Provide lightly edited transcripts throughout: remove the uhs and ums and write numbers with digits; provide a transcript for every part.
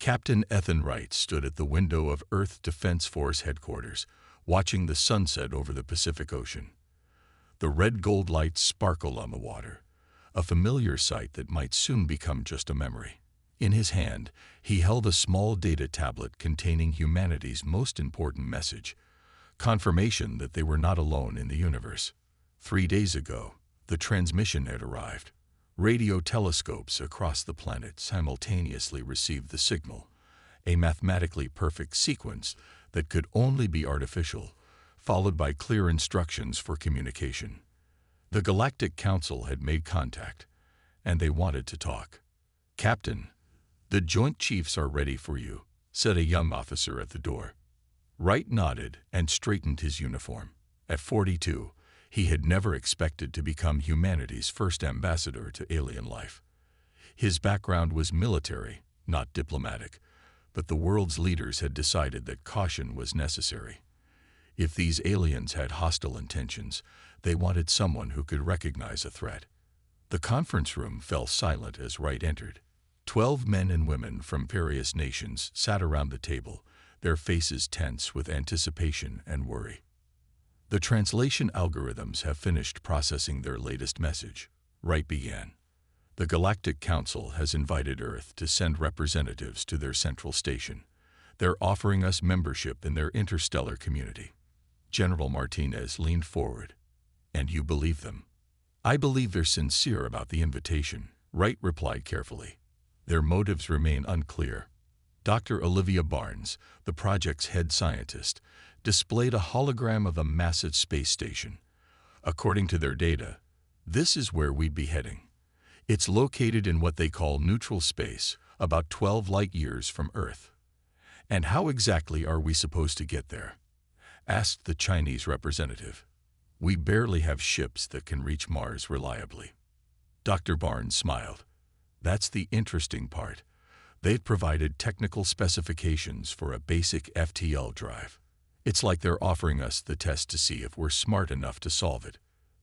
Captain Ethan Wright stood at the window of Earth Defense Force headquarters, watching the sunset over the Pacific Ocean. The red-gold lights sparkled on the water, a familiar sight that might soon become just a memory. In his hand, he held a small data tablet containing humanity's most important message, confirmation that they were not alone in the universe. 3 days ago, the transmission had arrived. Radio telescopes across the planet simultaneously received the signal, a mathematically perfect sequence that could only be artificial, followed by clear instructions for communication. The Galactic Council had made contact, and they wanted to talk. "Captain, the Joint Chiefs are ready for you," said a young officer at the door. Wright nodded and straightened his uniform. At 42, he had never expected to become humanity's first ambassador to alien life. His background was military, not diplomatic, but the world's leaders had decided that caution was necessary. If these aliens had hostile intentions, they wanted someone who could recognize a threat. The conference room fell silent as Wright entered. 12 men and women from various nations sat around the table, their faces tense with anticipation and worry. "The translation algorithms have finished processing their latest message," Wright began. "The Galactic Council has invited Earth to send representatives to their central station. They're offering us membership in their interstellar community." General Martinez leaned forward. "And you believe them?" "I believe they're sincere about the invitation," Wright replied carefully. "Their motives remain unclear." Dr. Olivia Barnes, the project's head scientist, displayed a hologram of a massive space station. "According to their data, this is where we'd be heading. It's located in what they call neutral space, about 12 light-years from Earth." "And how exactly are we supposed to get there?" asked the Chinese representative. "We barely have ships that can reach Mars reliably." Dr. Barnes smiled. "That's the interesting part. They've provided technical specifications for a basic FTL drive. It's like they're offering us the test to see if we're smart enough to solve it."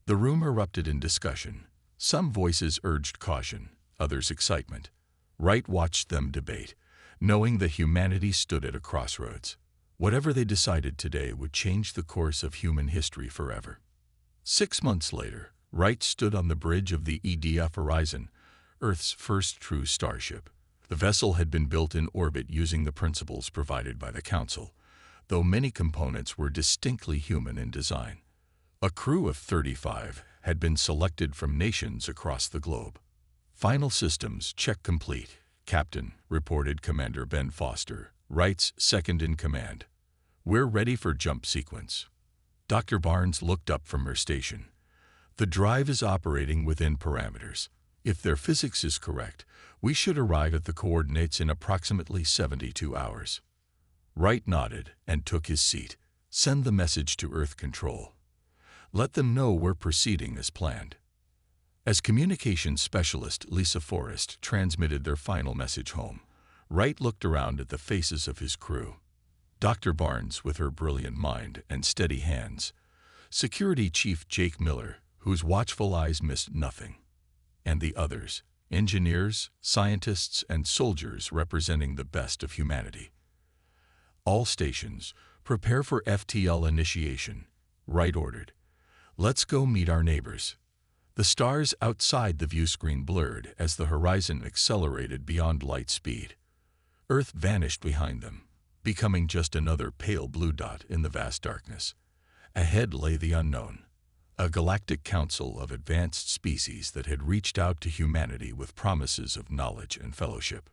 The room erupted in discussion. Some voices urged caution, others excitement. Wright watched them debate, knowing that humanity stood at a crossroads. Whatever they decided today would change the course of human history forever. 6 months later, Wright stood on the bridge of the EDF Horizon, Earth's first true starship. The vessel had been built in orbit using the principles provided by the Council, though many components were distinctly human in design. A crew of 35 had been selected from nations across the globe. "Final systems check complete, Captain," reported Commander Ben Foster, Wright's second-in-command. "We're ready for jump sequence." Dr. Barnes looked up from her station. "The drive is operating within parameters. If their physics is correct, we should arrive at the coordinates in approximately 72 hours. Wright nodded and took his seat. "Send the message to Earth Control. Let them know we're proceeding as planned." As communications specialist Lisa Forrest transmitted their final message home, Wright looked around at the faces of his crew. Dr. Barnes, with her brilliant mind and steady hands, Security Chief Jake Miller, whose watchful eyes missed nothing, and the others, engineers, scientists, and soldiers representing the best of humanity. "All stations, prepare for FTL initiation," Wright ordered. "Let's go meet our neighbors." The stars outside the viewscreen blurred as the horizon accelerated beyond light speed. Earth vanished behind them, becoming just another pale blue dot in the vast darkness. Ahead lay the unknown, a galactic council of advanced species that had reached out to humanity with promises of knowledge and fellowship.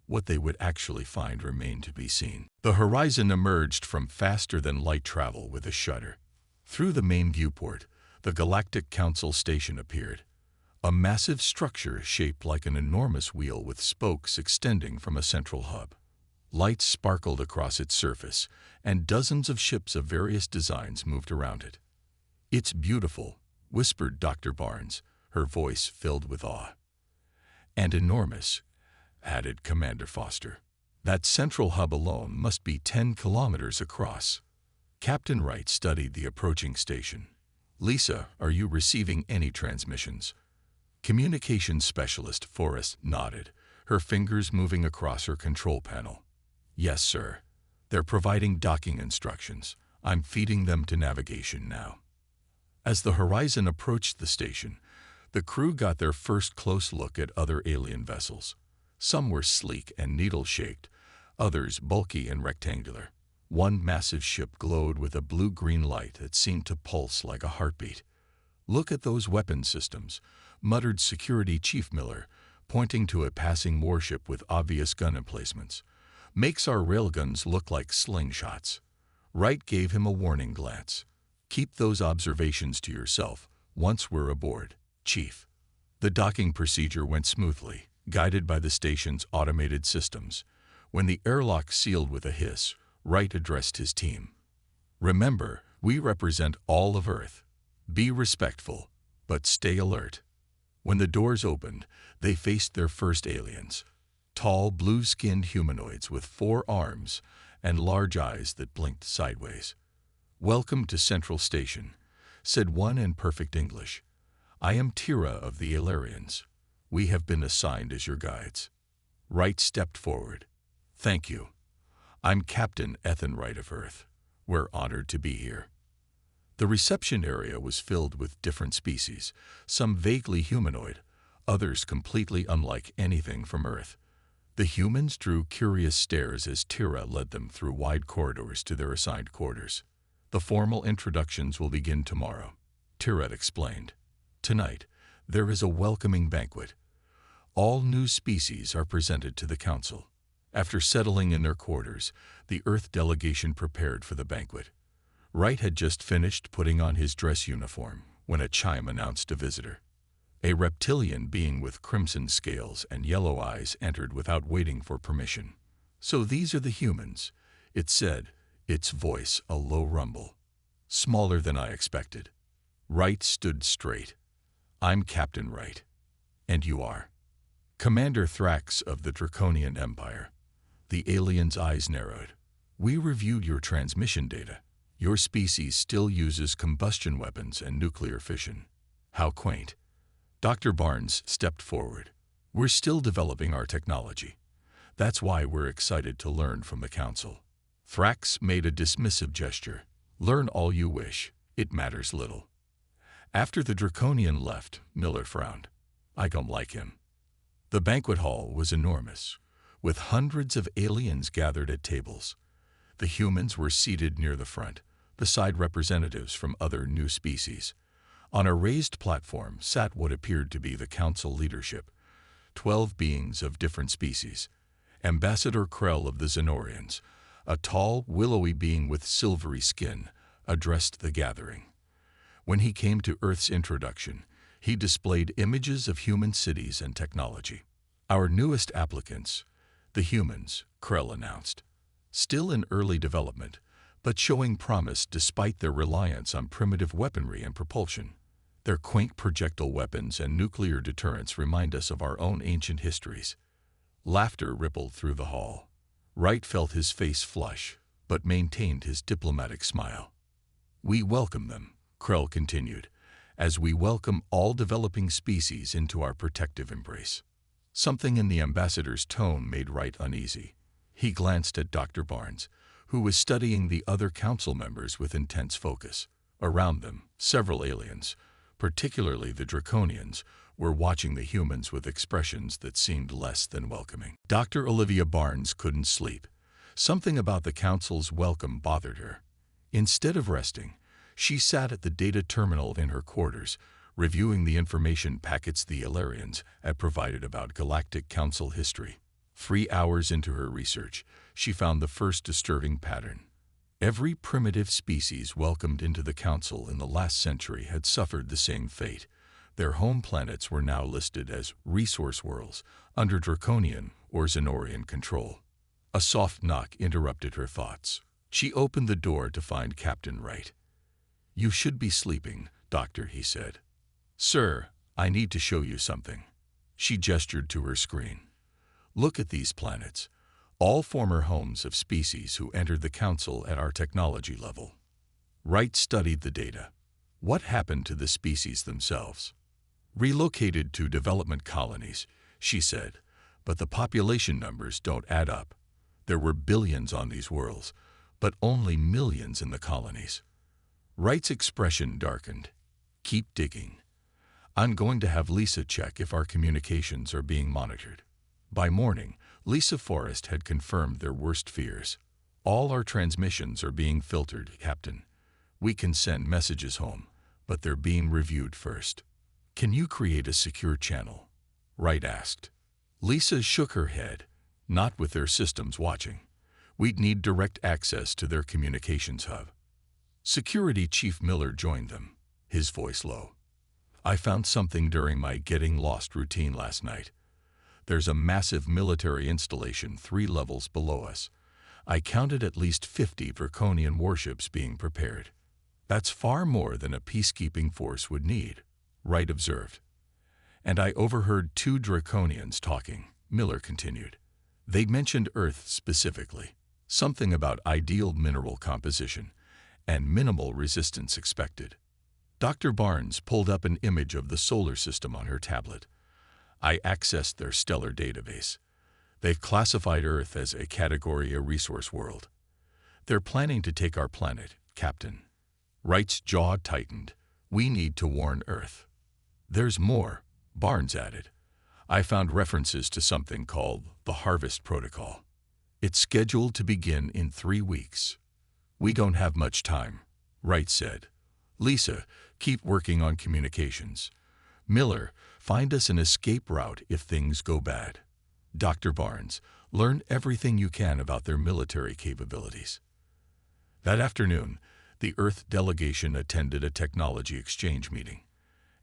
What they would actually find remained to be seen. The horizon emerged from faster-than-light travel with a shudder. Through the main viewport, the Galactic Council station appeared, a massive structure shaped like an enormous wheel with spokes extending from a central hub. Lights sparkled across its surface, and dozens of ships of various designs moved around it. "It's beautiful," whispered Dr. Barnes, her voice filled with awe. "And enormous," added Commander Foster. "That central hub alone must be 10 kilometers across." Captain Wright studied the approaching station. "Lisa, are you receiving any transmissions?" Communications specialist Forrest nodded, her fingers moving across her control panel. "Yes, sir. They're providing docking instructions. I'm feeding them to navigation now." As the horizon approached the station, the crew got their first close look at other alien vessels. Some were sleek and needle-shaped, others bulky and rectangular. One massive ship glowed with a blue-green light that seemed to pulse like a heartbeat. "Look at those weapon systems," muttered Security Chief Miller, pointing to a passing warship with obvious gun emplacements. "Makes our railguns look like slingshots." Wright gave him a warning glance. "Keep those observations to yourself once we're aboard, Chief." The docking procedure went smoothly, guided by the station's automated systems. When the airlock sealed with a hiss, Wright addressed his team. "Remember, we represent all of Earth. Be respectful, but stay alert." When the doors opened, they faced their first aliens. Tall, blue-skinned humanoids with 4 arms and large eyes that blinked sideways. "Welcome to Central Station," said one in perfect English. "I am Tira of the Ilarians. We have been assigned as your guides." Wright stepped forward. "Thank you. I'm Captain Ethan Wright of Earth. We're honored to be here." The reception area was filled with different species, some vaguely humanoid, others completely unlike anything from Earth. The humans drew curious stares as Tira led them through wide corridors to their assigned quarters. "The formal introductions will begin tomorrow," Tira explained. "Tonight, there is a welcoming banquet. All new species are presented to the Council." After settling in their quarters, the Earth delegation prepared for the banquet. Wright had just finished putting on his dress uniform when a chime announced a visitor. A reptilian being with crimson scales and yellow eyes entered without waiting for permission. "So these are the humans," it said, its voice a low rumble. "Smaller than I expected." Wright stood straight. "I'm Captain Wright." "And you are?" "Commander Thrax of the Draconian Empire." The alien's eyes narrowed. "We reviewed your transmission data. Your species still uses combustion weapons and nuclear fission." "How quaint." Dr. Barnes stepped forward. "We're still developing our technology. That's why we're excited to learn from the Council." Thrax made a dismissive gesture. "Learn all you wish. It matters little." After the Draconian left, Miller frowned. "I don't like him." The banquet hall was enormous, with hundreds of aliens gathered at tables. The humans were seated near the front, beside representatives from other new species. On a raised platform sat what appeared to be the Council leadership, 12 beings of different species. Ambassador Krell of the Xenorians, a tall, willowy being with silvery skin, addressed the gathering. When he came to Earth's introduction, he displayed images of human cities and technology. "Our newest applicants, the humans," Krell announced. "Still in early development, but showing promise despite their reliance on primitive weaponry and propulsion. Their quaint projectile weapons and nuclear deterrence remind us of our own ancient histories." Laughter rippled through the hall. Wright felt his face flush, but maintained his diplomatic smile. "We welcome them," Krell continued, "as we welcome all developing species into our protective embrace." Something in the ambassador's tone made Wright uneasy. He glanced at Dr. Barnes, who was studying the other council members with intense focus. Around them, several aliens, particularly the Draconians, were watching the humans with expressions that seemed less than welcoming. Dr. Olivia Barnes couldn't sleep. Something about the council's welcome bothered her. Instead of resting, she sat at the data terminal in her quarters, reviewing the information packets the Ilarians had provided about Galactic Council history. 3 hours into her research, she found the first disturbing pattern. Every primitive species welcomed into the Council in the last century had suffered the same fate. Their home planets were now listed as resource worlds under Draconian or Xenorian control. A soft knock interrupted her thoughts. She opened the door to find Captain Wright. "You should be sleeping, Doctor," he said. "Sir, I need to show you something." She gestured to her screen. "Look at these planets, all former homes of species who entered the Council at our technology level." Wright studied the data. What happened to the species themselves? "Relocated to development colonies," she said, But the population numbers don't add up. There were billions on these worlds, but only millions in the colonies. Wright's expression darkened. Keep digging. I'm going to have Lisa check if our communications are being monitored. By morning, Lisa Forrest had confirmed their worst fears. All our transmissions are being filtered, Captain. We can send messages home, but they're being reviewed first. Can you create a secure channel? Wright asked. Lisa shook her head. Not with their systems watching. We'd need direct access to their communications hub. Security Chief Miller joined them, his voice low. I found something during my getting lost routine last night. There's a massive military installation 3 levels below us. I counted at least 50 Draconian warships being prepared. That's far more than a peacekeeping force would need, Wright observed. And I overheard 2 Draconians talking, Miller continued. They mentioned Earth specifically, something about ideal mineral composition and minimal resistance expected. Dr. Barnes pulled up an image of the solar system on her tablet. I accessed their stellar database. They've classified Earth as a Category A resource world. They're planning to take our planet, Captain. Wright's jaw tightened. We need to warn Earth. There's more, Barnes added. I found references to something called the Harvest Protocol. It's scheduled to begin in 3 weeks. We don't have much time, Wright said. Lisa, keep working on communications. Miller, find us an escape route if things go bad. Dr. Barnes, learn everything you can about their military capabilities. That afternoon, the Earth delegation attended a technology exchange meeting.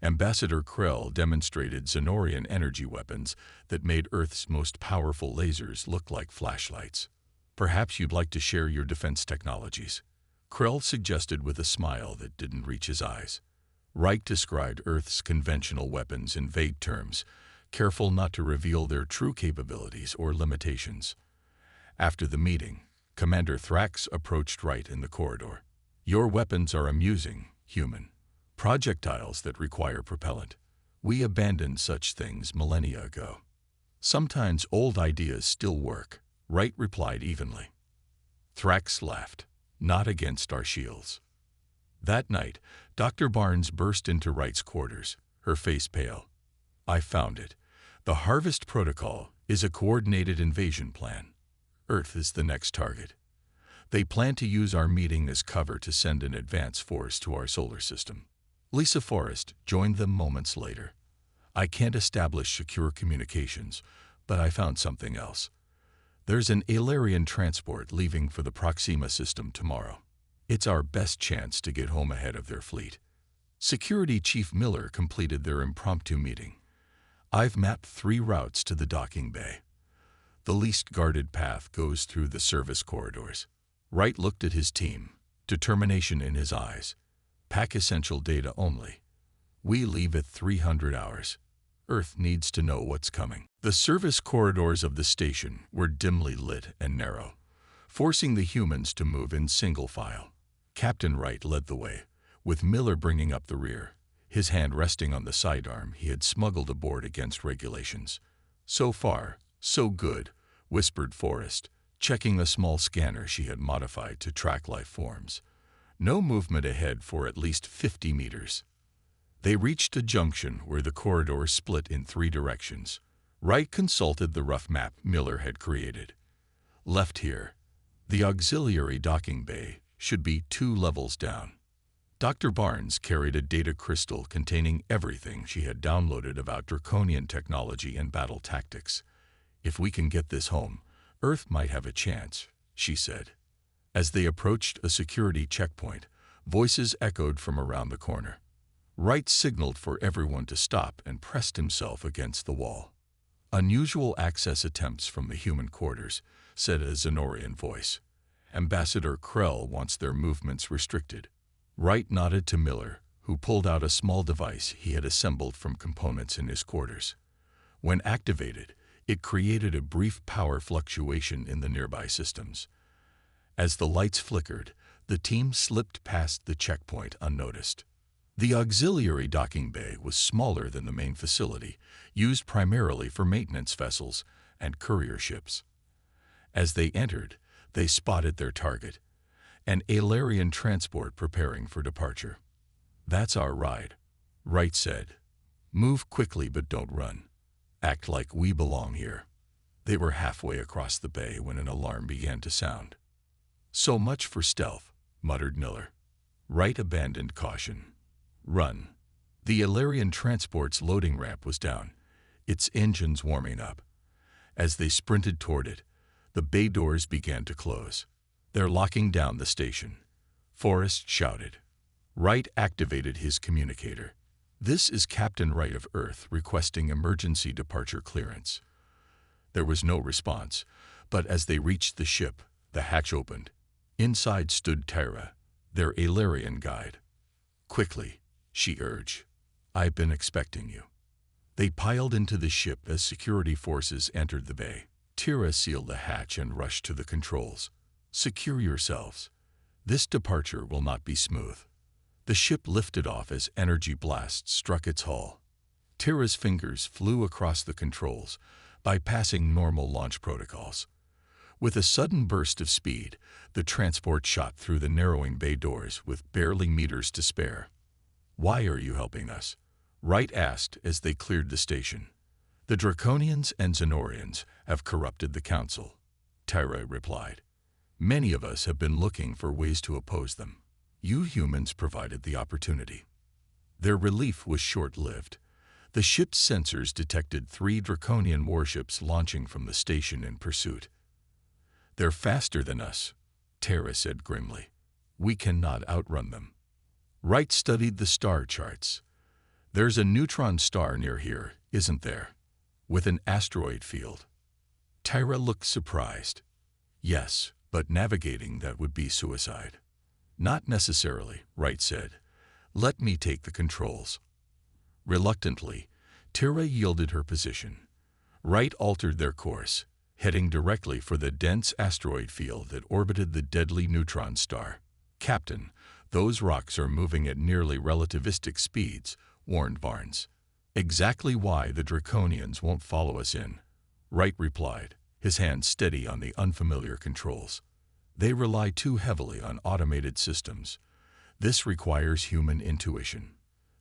Ambassador Krell demonstrated Xenorian energy weapons that made Earth's most powerful lasers look like flashlights. Perhaps you'd like to share your defense technologies, Krell suggested with a smile that didn't reach his eyes. Wright described Earth's conventional weapons in vague terms, careful not to reveal their true capabilities or limitations. After the meeting, Commander Thrax approached Wright in the corridor. Your weapons are amusing, human. Projectiles that require propellant. We abandoned such things millennia ago. Sometimes old ideas still work, Wright replied evenly. Thrax laughed. Not against our shields. That night, Dr. Barnes burst into Wright's quarters, her face pale. I found it. The Harvest Protocol is a coordinated invasion plan. Earth is the next target. They plan to use our meeting as cover to send an advance force to our solar system. Lisa Forrest joined them moments later. I can't establish secure communications, but I found something else. There's an Alarian transport leaving for the Proxima system tomorrow. It's our best chance to get home ahead of their fleet. Security Chief Miller completed their impromptu meeting. I've mapped 3 routes to the docking bay. The least guarded path goes through the service corridors. Wright looked at his team, determination in his eyes. Pack essential data only. We leave at 300 hours. Earth needs to know what's coming. The service corridors of the station were dimly lit and narrow, forcing the humans to move in single file. Captain Wright led the way, with Miller bringing up the rear, his hand resting on the sidearm he had smuggled aboard against regulations. So far, so good, whispered Forrest, checking the small scanner she had modified to track life forms. No movement ahead for at least 50 meters. They reached a junction where the corridor split in 3 directions. Wright consulted the rough map Miller had created. Left here, the auxiliary docking bay should be 2 levels down. Dr. Barnes carried a data crystal containing everything she had downloaded about Draconian technology and battle tactics. If we can get this home, Earth might have a chance, she said. As they approached a security checkpoint, voices echoed from around the corner. Wright signaled for everyone to stop and pressed himself against the wall. Unusual access attempts from the human quarters, said a Xenorian voice. Ambassador Krell wants their movements restricted. Wright nodded to Miller, who pulled out a small device he had assembled from components in his quarters. When activated, it created a brief power fluctuation in the nearby systems. As the lights flickered, the team slipped past the checkpoint unnoticed. The auxiliary docking bay was smaller than the main facility, used primarily for maintenance vessels, and courier ships. As they entered, they spotted their target, an Alarian transport preparing for departure. "That's our ride," Wright said. "Move quickly but don't run. Act like we belong here." They were halfway across the bay when an alarm began to sound. "So much for stealth," muttered Miller. Wright abandoned caution. "Run." The Alarian transport's loading ramp was down, its engines warming up. As they sprinted toward it, the bay doors began to close. "They're locking down the station," Forrest shouted. Wright activated his communicator. "This is Captain Wright of Earth requesting emergency departure clearance." There was no response, but as they reached the ship, the hatch opened. Inside stood Tyra, their Alarian guide. "Quickly," she urged. "I've been expecting you." They piled into the ship as security forces entered the bay. Tyra sealed the hatch and rushed to the controls. "Secure yourselves. This departure will not be smooth." The ship lifted off as energy blasts struck its hull. Tyra's fingers flew across the controls, bypassing normal launch protocols. With a sudden burst of speed, the transport shot through the narrowing bay doors with barely meters to spare. "Why are you helping us?" Wright asked as they cleared the station. "The Draconians and Xenorians have corrupted the Council," Tyra replied. "Many of us have been looking for ways to oppose them. You humans provided the opportunity." Their relief was short-lived. The ship's sensors detected 3 Draconian warships launching from the station in pursuit. "They're faster than us," Tyra said grimly. "We cannot outrun them." Wright studied the star charts. "There's a neutron star near here, isn't there? With an asteroid field." Tyra looked surprised. "Yes, but navigating that would be suicide." "Not necessarily," Wright said. "Let me take the controls." Reluctantly, Tyra yielded her position. Wright altered their course, heading directly for the dense asteroid field that orbited the deadly neutron star. "Captain, those rocks are moving at nearly relativistic speeds," warned Barnes. "Exactly why the Draconians won't follow us in," Wright replied, his hand steady on the unfamiliar controls. "They rely too heavily on automated systems. This requires human intuition."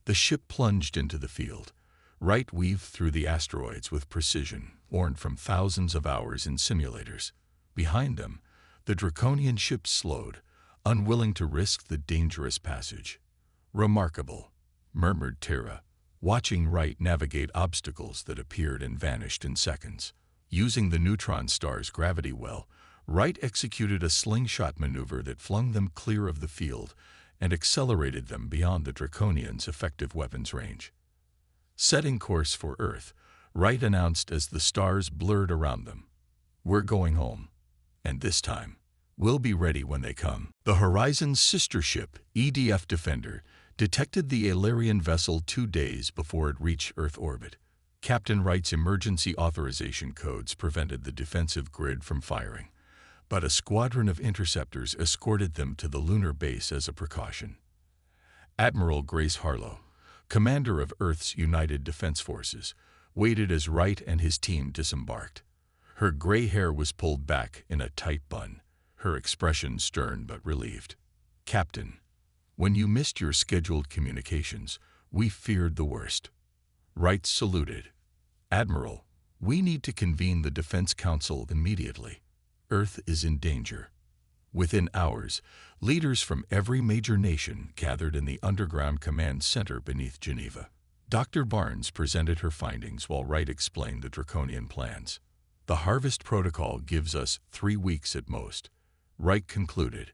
The ship plunged into the field. Wright weaved through the asteroids with precision, worn from thousands of hours in simulators. Behind them, the Draconian ship slowed, unwilling to risk the dangerous passage. "Remarkable," murmured Tyra, watching Wright navigate obstacles that appeared and vanished in seconds. Using the neutron star's gravity well, Wright executed a slingshot maneuver that flung them clear of the field and accelerated them beyond the Draconians' effective weapons range. Setting course for Earth, Wright announced as the stars blurred around them, "We're going home. And this time, we'll be ready when they come." The Horizon's sister ship, EDF Defender, detected the Alarian vessel 2 days before it reached Earth orbit. Captain Wright's emergency authorization codes prevented the defensive grid from firing, but a squadron of interceptors escorted them to the lunar base as a precaution. Admiral Grace Harlow, commander of Earth's United Defense Forces, waited as Wright and his team disembarked. Her gray hair was pulled back in a tight bun, her expression stern but relieved. "Captain, when you missed your scheduled communications, we feared the worst." Wright saluted. "Admiral, we need to convene the Defense Council immediately. Earth is in danger." Within hours, leaders from every major nation gathered in the underground command center beneath Geneva. Dr. Barnes presented her findings while Wright explained the Draconian plans. "The Harvest Protocol gives us 3 weeks at most," Wright concluded.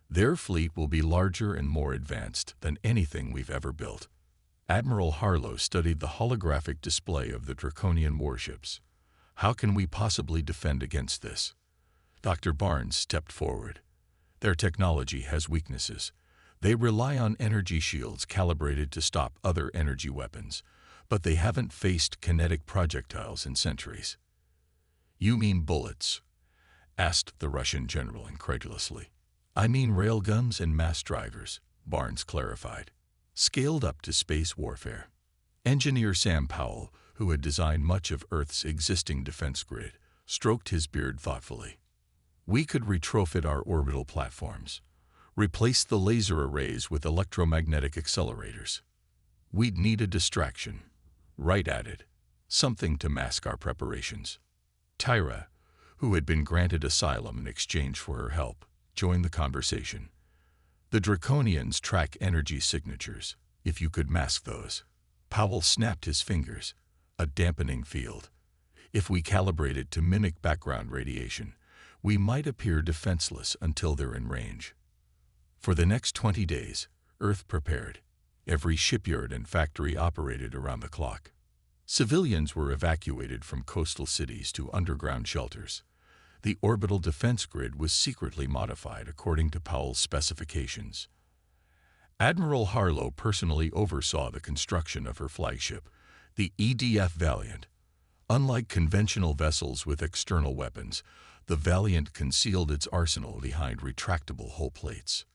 "Their fleet will be larger and more advanced than anything we've ever built." Admiral Harlow studied the holographic display of the Draconian warships. "How can we possibly defend against this?" Dr. Barnes stepped forward. "Their technology has weaknesses. They rely on energy shields calibrated to stop other energy weapons, but they haven't faced kinetic projectiles in centuries." "You mean bullets?" asked the Russian general incredulously. "I mean railguns and mass drivers," Barnes clarified. "Scaled up to space warfare." Engineer Sam Powell, who had designed much of Earth's existing defense grid, stroked his beard thoughtfully. "We could retrofit our orbital platforms, replace the laser arrays with electromagnetic accelerators. We'd need a distraction," Wright added, "something to mask our preparations." Tyra, who had been granted asylum in exchange for her help, joined the conversation. "The Draconians track energy signatures, if you could mask those." Powell snapped his fingers. "A dampening field. If we calibrate it to mimic background radiation, we might appear defenseless until they're in range." For the next 20 days, Earth prepared. Every shipyard and factory operated around the clock. Civilians were evacuated from coastal cities to underground shelters. The orbital defense grid was secretly modified according to Powell's specifications. Admiral Harlow personally oversaw the construction of her flagship, the EDF Valiant. Unlike conventional vessels with external weapons, the Valiant concealed its arsenal behind retractable hull plates.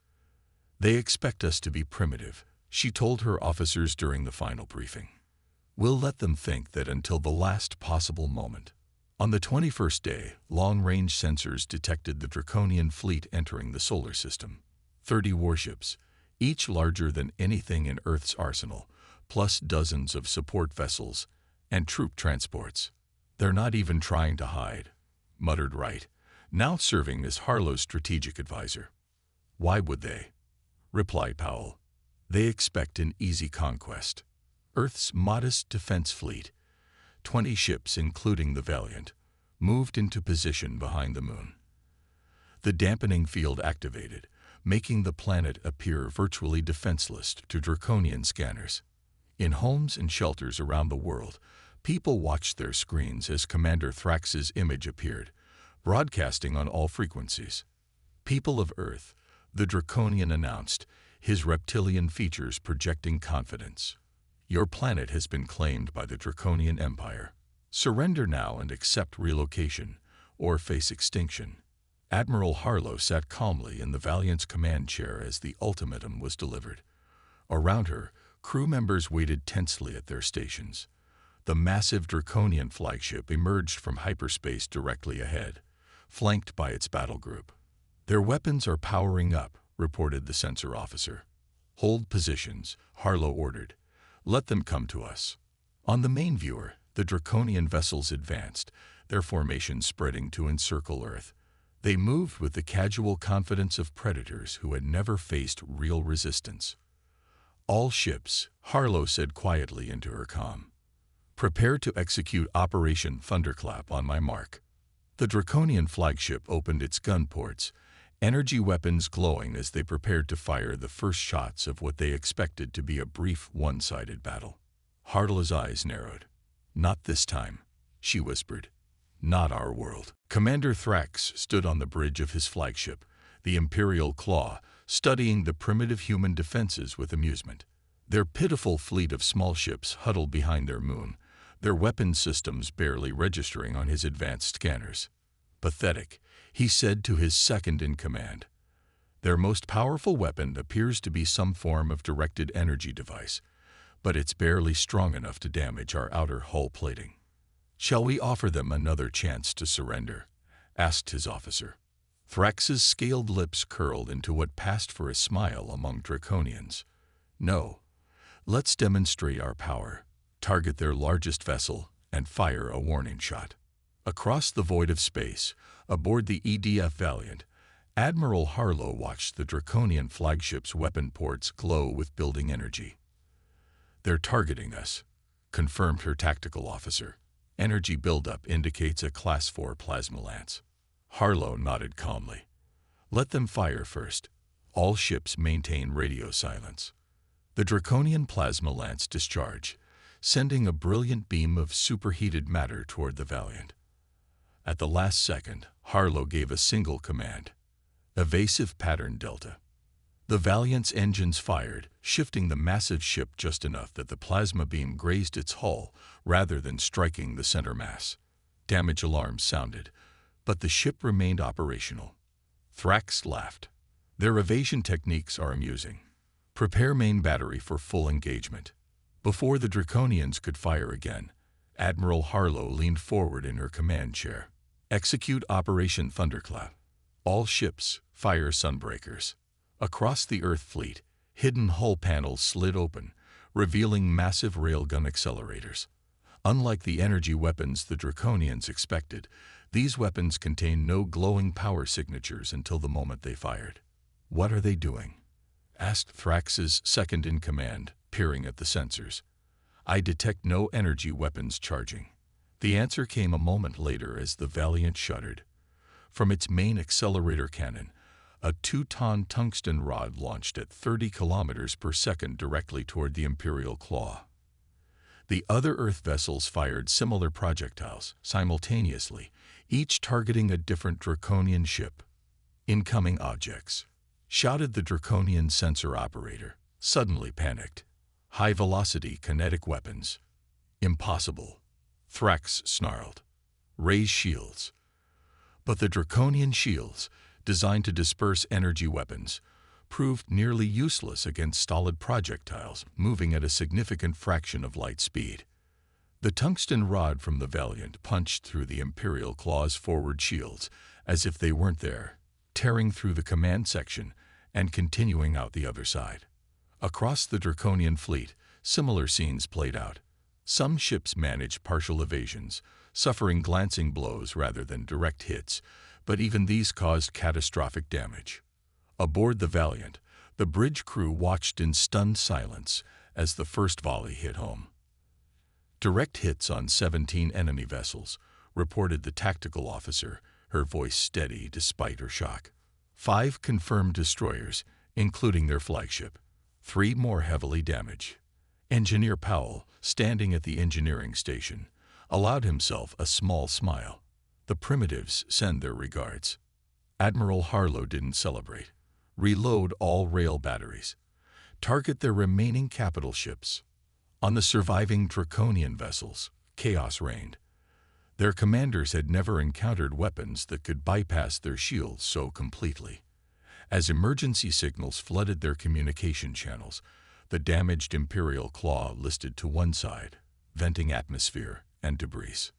"They expect us to be primitive," she told her officers during the final briefing. "We'll let them think that until the last possible moment." On the 21st day, long-range sensors detected the Draconian fleet entering the solar system. 30 warships, each larger than anything in Earth's arsenal, plus dozens of support vessels and troop transports. "They're not even trying to hide," muttered Wright, now serving as Harlow's strategic advisor. "Why would they?" replied Powell. "They expect an easy conquest." Earth's modest defense fleet, 20 ships including the Valiant, moved into position behind the moon. The dampening field activated, making the planet appear virtually defenseless to Draconian scanners. In homes and shelters around the world, people watched their screens as Commander Thrax's image appeared, broadcasting on all frequencies. "People of Earth," the Draconian announced, his reptilian features projecting confidence. "Your planet has been claimed by the Draconian Empire. Surrender now and accept relocation, or face extinction." Admiral Harlow sat calmly in the Valiant's command chair as the ultimatum was delivered. Around her, crew members waited tensely at their stations. The massive Draconian flagship emerged from hyperspace directly ahead, flanked by its battle group. "Their weapons are powering up," reported the sensor officer. "Hold positions," Harlow ordered. "Let them come to us." On the main viewer, the Draconian vessels advanced, their formation spreading to encircle Earth. They moved with the casual confidence of predators who had never faced real resistance. "All ships," Harlow said quietly into her comm. "Prepare to execute Operation Thunderclap on my mark." The Draconian flagship opened its gun ports, energy weapons glowing as they prepared to fire the first shots of what they expected to be a brief, one-sided battle. Harlow's eyes narrowed. "Not this time," she whispered. "Not our world." Commander Thrax stood on the bridge of his flagship, the Imperial Claw, studying the primitive human defenses with amusement. Their pitiful fleet of small ships huddled behind their moon, their weapon systems barely registering on his advanced scanners. "Pathetic," he said to his second-in-command. "Their most powerful weapon appears to be some form of directed energy device, but it's barely strong enough to damage our outer hull plating." "Shall we offer them another chance to surrender?" asked his officer. Thrax's scaled lips curled into what passed for a smile among Draconians. "No. Let's demonstrate our power, target their largest vessel, and fire a warning shot." Across the void of space, aboard the EDF Valiant, Admiral Harlow watched the Draconian flagship's weapon ports glow with building energy. "They're targeting us," confirmed her tactical officer. "Energy buildup indicates a Class 4 plasma lance." Harlow nodded calmly. "Let them fire first. All ships maintain radio silence." The Draconian plasma lance discharged, sending a brilliant beam of superheated matter toward the Valiant. At the last second, Harlow gave a single command: "Evasive pattern Delta." The Valiant's engines fired, shifting the massive ship just enough that the plasma beam grazed its hull rather than striking the center mass. Damage alarms sounded, but the ship remained operational. Thrax laughed. "Their evasion techniques are amusing. Prepare main battery for full engagement." Before the Draconians could fire again, Admiral Harlow leaned forward in her command chair. Execute Operation Thunderclap. All ships fire Sunbreakers. Across the Earth fleet, hidden hull panels slid open, revealing massive railgun accelerators. Unlike the energy weapons the Draconians expected, these weapons contained no glowing power signatures until the moment they fired. "What are they doing?" asked Thrax's second-in-command, peering at the sensors. "I detect no energy weapons charging." The answer came a moment later as the Valiant shuddered. From its main accelerator cannon, a 2-ton tungsten rod launched at 30 kilometers per second directly toward the Imperial Claw. The other Earth vessels fired similar projectiles simultaneously, each targeting a different Draconian ship. "Incoming objects," shouted the Draconian sensor operator, suddenly panicked. "High-velocity kinetic weapons." "Impossible," Thrax snarled. "Raise shields." But the Draconian shields, designed to disperse energy weapons, proved nearly useless against stolid projectiles moving at a significant fraction of light speed. The tungsten rod from the Valiant punched through the Imperial Claw's forward shields as if they weren't there, tearing through the command section and continuing out the other side. Across the Draconian fleet, similar scenes played out. Some ships managed partial evasions, suffering glancing blows rather than direct hits, but even these caused catastrophic damage. Aboard the Valiant, the bridge crew watched in stunned silence as the first volley hit home. "Direct hits on 17 enemy vessels," reported the tactical officer, her voice steady despite her shock. 5 confirmed destroyers, including their flagship. 3 more heavily damaged. Engineer Powell, standing at the engineering station, allowed himself a small smile. "The Primitives send their regards." Admiral Harlow didn't celebrate. "Reload all rail batteries. Target their remaining capital ships." On the surviving Draconian vessels, chaos reigned. Their commanders had never encountered weapons that could bypass their shields so completely. As emergency signals flooded their communication channels, the damaged Imperial Claw listed to one side, venting atmosphere and debris.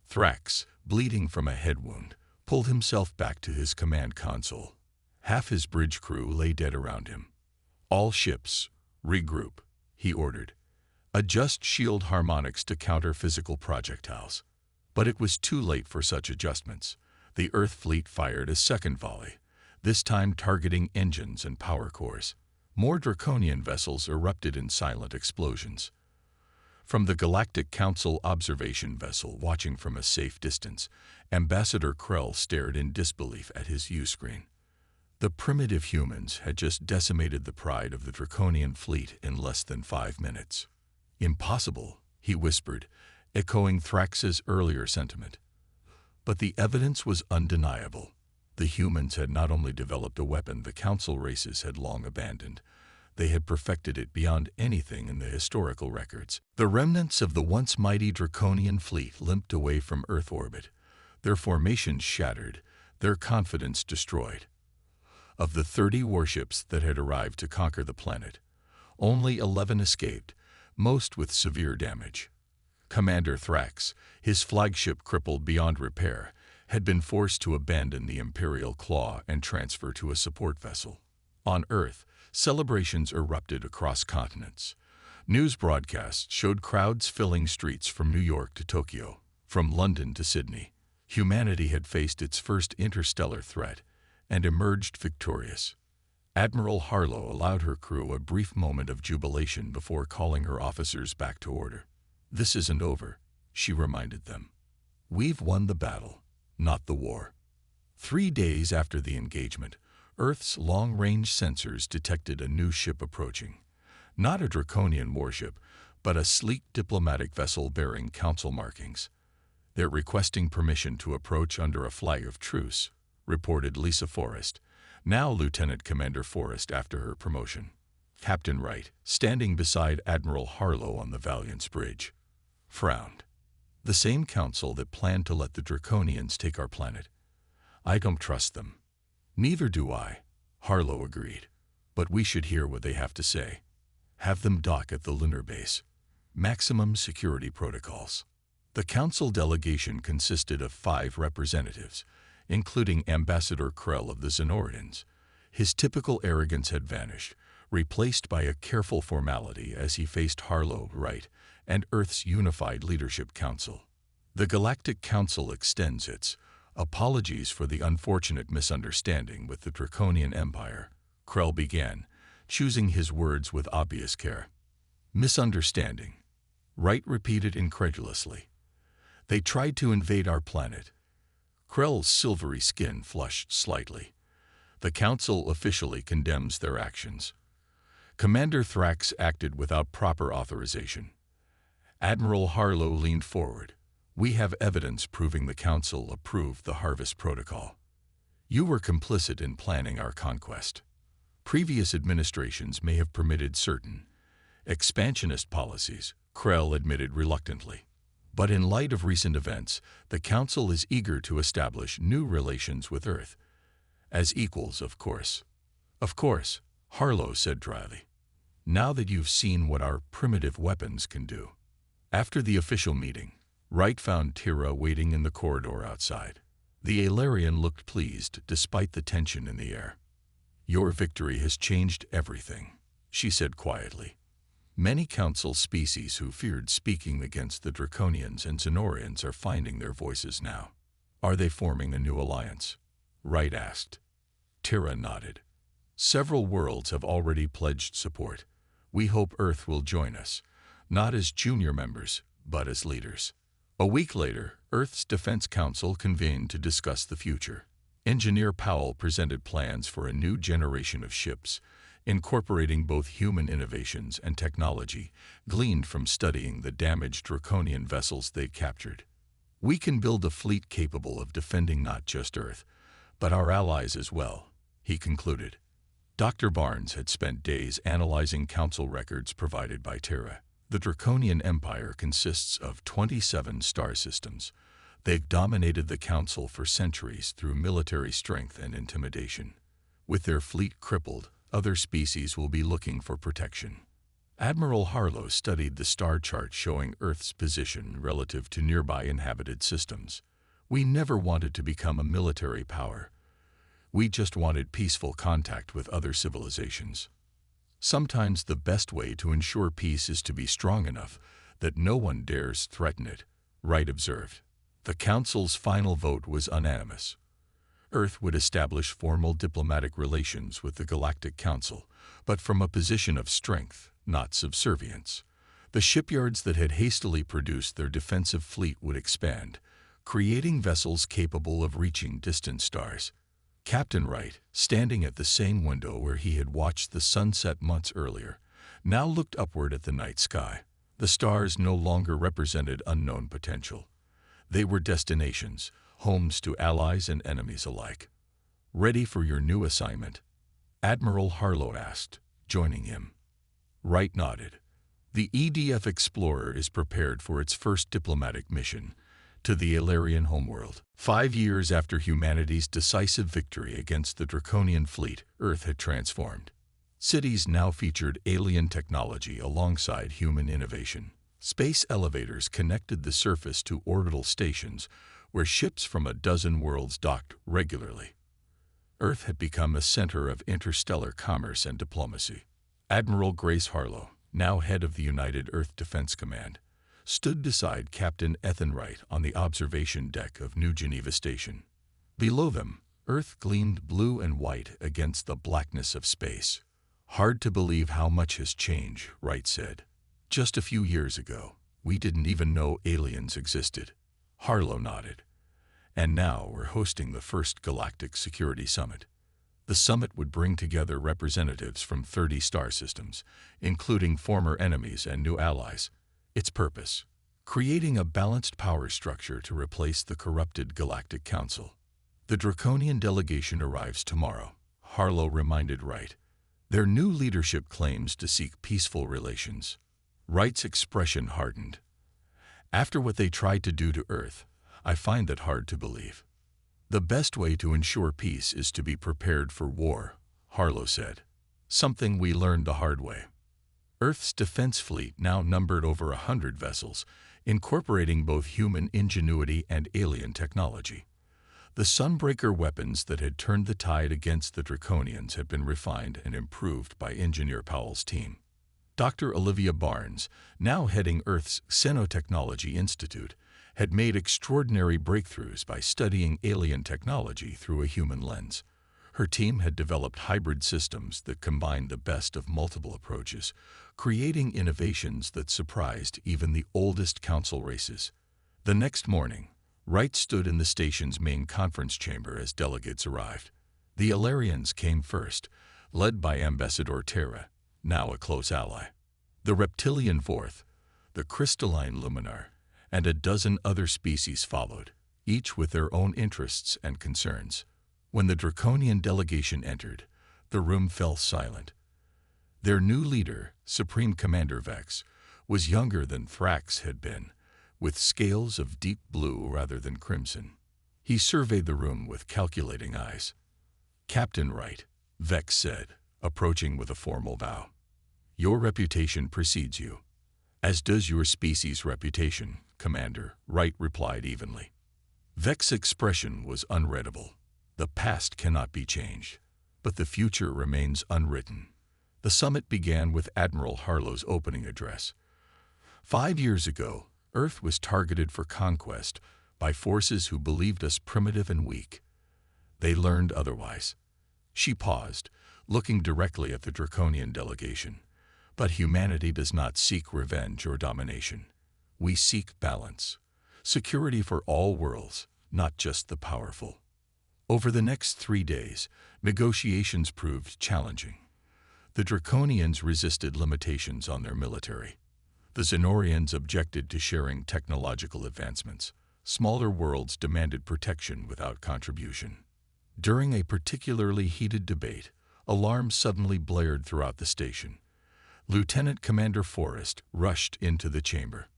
Thrax, bleeding from a head wound, pulled himself back to his command console. Half his bridge crew lay dead around him. "All ships, regroup," he ordered. "Adjust shield harmonics to counter physical projectiles." But it was too late for such adjustments. The Earth fleet fired a second volley, this time targeting engines and power cores. More Draconian vessels erupted in silent explosions. From the Galactic Council observation vessel watching from a safe distance, Ambassador Krell stared in disbelief at his U-screen. The primitive humans had just decimated the pride of the Draconian fleet in less than 5 minutes. "Impossible," he whispered, echoing Thrax's earlier sentiment. But the evidence was undeniable. The humans had not only developed a weapon the Council races had long abandoned, they had perfected it beyond anything in the historical records. The remnants of the once mighty Draconian fleet limped away from Earth orbit, their formations shattered, their confidence destroyed. Of the 30 warships that had arrived to conquer the planet, only 11 escaped, most with severe damage. Commander Thrax, his flagship crippled beyond repair, had been forced to abandon the Imperial Claw and transfer to a support vessel. On Earth, celebrations erupted across continents. News broadcasts showed crowds filling streets from New York to Tokyo, from London to Sydney. Humanity had faced its first interstellar threat and emerged victorious. Admiral Harlow allowed her crew a brief moment of jubilation before calling her officers back to order. "This isn't over," she reminded them. "We've won the battle, not the war." 3 days after the engagement, Earth's long-range sensors detected a new ship approaching. Not a Draconian warship, but a sleek diplomatic vessel bearing Council markings. "They're requesting permission to approach under a flag of truce," reported Lisa Forrest, now Lieutenant Commander Forrest after her promotion. Captain Wright, standing beside Admiral Harlow on the Valiant's bridge, frowned. "The same council that planned to let the Draconians take our planet. I don't trust them." "Neither do I," Harlow agreed. "But we should hear what they have to say. Have them dock at the lunar base. Maximum security protocols." The council delegation consisted of 5 representatives, including Ambassador Krell of the Xenoridans. His typical arrogance had vanished, replaced by a careful formality as he faced Harlow, Wright, and Earth's Unified Leadership Council. The Galactic Council extends its apologies for the unfortunate misunderstanding with the Draconian Empire, Krell began, choosing his words with obvious care. Misunderstanding, Wright repeated incredulously. They tried to invade our planet. Krell's silvery skin flushed slightly. The Council officially condemns their actions. Commander Thrax acted without proper authorization. Admiral Harlow leaned forward. We have evidence proving the Council approved the Harvest Protocol. You were complicit in planning our conquest. Previous administrations may have permitted certain expansionist policies, Krell admitted reluctantly. But in light of recent events, the Council is eager to establish new relations with Earth. As equals, of course. Of course, Harlow said dryly. Now that you've seen what our primitive weapons can do. After the official meeting, Wright found Tira waiting in the corridor outside. The Alarian looked pleased despite the tension in the air. Your victory has changed everything, she said quietly. Many Council species who feared speaking against the Draconians and Xenorians are finding their voices now. Are they forming a new alliance? Wright asked. Tira nodded. Several worlds have already pledged support. We hope Earth will join us, not as junior members, but as leaders. A week later, Earth's Defense Council convened to discuss the future. Engineer Powell presented plans for a new generation of ships, incorporating both human innovations and technology gleaned from studying the damaged Draconian vessels they'd captured. We can build a fleet capable of defending not just Earth, but our allies as well, he concluded. Dr. Barnes had spent days analyzing Council records provided by Tira. The Draconian Empire consists of 27 star systems. They've dominated the Council for centuries through military strength and intimidation. With their fleet crippled, other species will be looking for protection. Admiral Harlow studied the star chart showing Earth's position relative to nearby inhabited systems. We never wanted to become a military power. We just wanted peaceful contact with other civilizations. Sometimes the best way to ensure peace is to be strong enough that no one dares threaten it, Wright observed. The Council's final vote was unanimous. Earth would establish formal diplomatic relations with the Galactic Council, but from a position of strength, not subservience. The shipyards that had hastily produced their defensive fleet would expand, creating vessels capable of reaching distant stars. Captain Wright, standing at the same window where he had watched the sunset months earlier, now looked upward at the night sky. The stars no longer represented unknown potential. They were destinations, homes to allies and enemies alike. Ready for your new assignment? Admiral Harlow asked, joining him. Wright nodded. The EDF Explorer is prepared for its first diplomatic mission to the Alarian homeworld. 5 years after humanity's decisive victory against the Draconian fleet, Earth had transformed. Cities now featured alien technology alongside human innovation. Space elevators connected the surface to orbital stations where ships from a dozen worlds docked regularly. Earth had become a center of interstellar commerce and diplomacy. Admiral Grace Harlow, now head of the United Earth Defense Command, stood beside Captain Ethan Wright on the observation deck of New Geneva Station. Below them, Earth gleamed blue and white against the blackness of space. Hard to believe how much has changed, Wright said. Just a few years ago, we didn't even know aliens existed. Harlow nodded. And now we're hosting the first Galactic Security Summit. The summit would bring together representatives from 30 star systems, including former enemies and new allies. Its purpose: creating a balanced power structure to replace the corrupted Galactic Council. The Draconian delegation arrives tomorrow, Harlow reminded Wright. Their new leadership claims to seek peaceful relations. Wright's expression hardened. After what they tried to do to Earth, I find that hard to believe. The best way to ensure peace is to be prepared for war, Harlow said. Something we learned the hard way. Earth's defense fleet now numbered over 100 vessels, incorporating both human ingenuity and alien technology. The Sunbreaker weapons that had turned the tide against the Draconians had been refined and improved by Engineer Powell's team. Dr. Olivia Barnes, now heading Earth's Xenotechnology Institute, had made extraordinary breakthroughs by studying alien technology through a human lens. Her team had developed hybrid systems that combined the best of multiple approaches, creating innovations that surprised even the oldest council races. The next morning, Wright stood in the station's main conference chamber as delegates arrived. The Illyrians came first, led by Ambassador Terra, now a close ally. The reptilian fourth, the crystalline luminar, and a dozen other species followed, each with their own interests and concerns. When the Draconian delegation entered, the room fell silent. Their new leader, Supreme Commander Vex, was younger than Thrax had been, with scales of deep blue rather than crimson. He surveyed the room with calculating eyes. "Captain Wright," Vex said, approaching with a formal bow. "Your reputation precedes you." "As does your species' reputation, Commander," Wright replied evenly. Vex's expression was unreadable. The past cannot be changed, but the future remains unwritten. The summit began with Admiral Harlow's opening address. 5 years ago, Earth was targeted for conquest by forces who believed us primitive and weak. They learned otherwise. She paused, looking directly at the Draconian delegation. But humanity does not seek revenge or domination. We seek balance, security for all worlds, not just the powerful. Over the next 3 days, negotiations proved challenging. The Draconians resisted limitations on their military. The Xenorians objected to sharing technological advancements. Smaller worlds demanded protection without contribution. During a particularly heated debate, alarms suddenly blared throughout the station. Lieutenant Commander Forrest rushed into the chamber.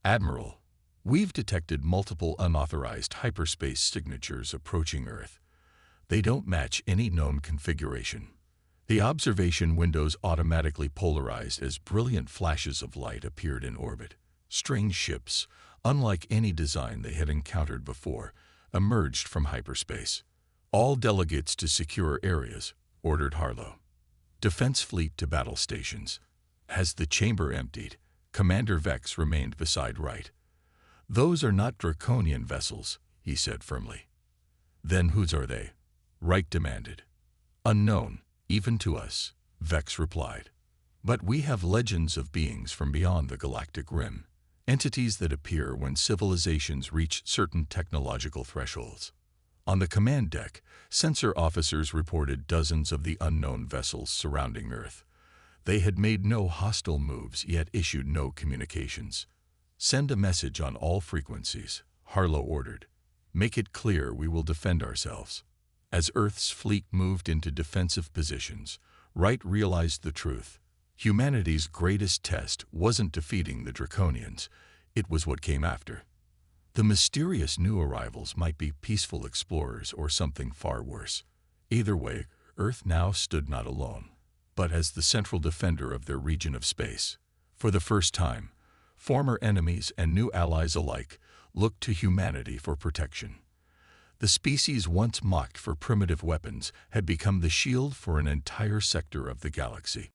"Admiral, we've detected multiple unauthorized hyperspace signatures approaching Earth. They don't match any known configuration." The observation windows automatically polarized as brilliant flashes of light appeared in orbit. Strange ships, unlike any design they had encountered before, emerged from hyperspace. "All delegates to secure areas," ordered Harlow. "Defense fleet to battle stations." As the chamber emptied, Commander Vex remained beside Wright. "Those are not Draconian vessels," he said firmly. "Then whose are they?" Wright demanded. "Unknown, even to us," Vex replied. "But we have legends of beings from beyond the galactic rim, entities that appear when civilizations reach certain technological thresholds." On the command deck, sensor officers reported dozens of the unknown vessels surrounding Earth. They had made no hostile moves, yet issued no communications. "Send a message on all frequencies," Harlow ordered. "Make it clear we will defend ourselves." As Earth's fleet moved into defensive positions, Wright realized the truth. Humanity's greatest test wasn't defeating the Draconians, it was what came after. The mysterious new arrivals might be peaceful explorers or something far worse. Either way, Earth now stood not alone, but as the central defender of their region of space. For the first time, former enemies and new allies alike looked to humanity for protection. The species once mocked for primitive weapons had become the shield for an entire sector of the galaxy.